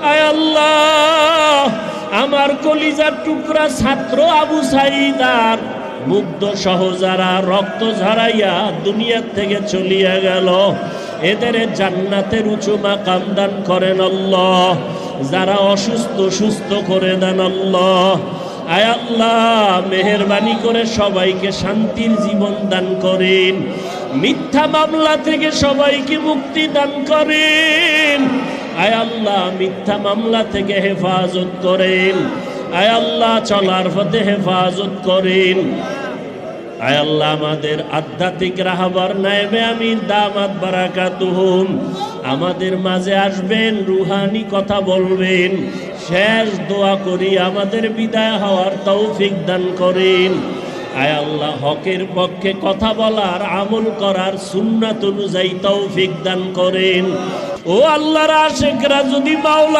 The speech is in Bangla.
আয় আল্লাহ, আমার কলিজার টুকরা ছাত্র আবু সাঈদ আর মুগ্ধ সহ যারা রক্ত ঝরাইয়া দুনিয়ার থেকে চলিয়া গেল, এদের জান্নাতের উঁচু মাকাম দান করেন আল্লাহ। যারা অসুস্থ সুস্থ করে দেন আল্লাহ। আয় আল্লাহ, মেহেরবানি করে সবাইকে শান্তির জীবন দান করেন। মিথ্যা মামলা থেকে সবাইকে মুক্তি দান করেন। আয় আল্লাহ, মিথ্যা মামলা থেকে হেফাজত করেন। আয় আল্লাহ, চলার পথে হেফাজত করেন। আয় আল্লাহ, আমাদের আধ্যাত্মিক রাহবার নায়েবে আমির দামাত বারাকাতুহুম আমাদের মাঝে আসবেন, রুহানি কথা বলবেন। শেষ দোয়া করি আমাদের বিদায় হওয়ার তৌফিক দান করেন। আয় আল্লাহ, হকের পক্ষে কথা বলার, আমল করার সুন্নাত অনুযায়ী তৌফিক দান করেন। ও আল্লাহর আশিকরা, যদি মাওলা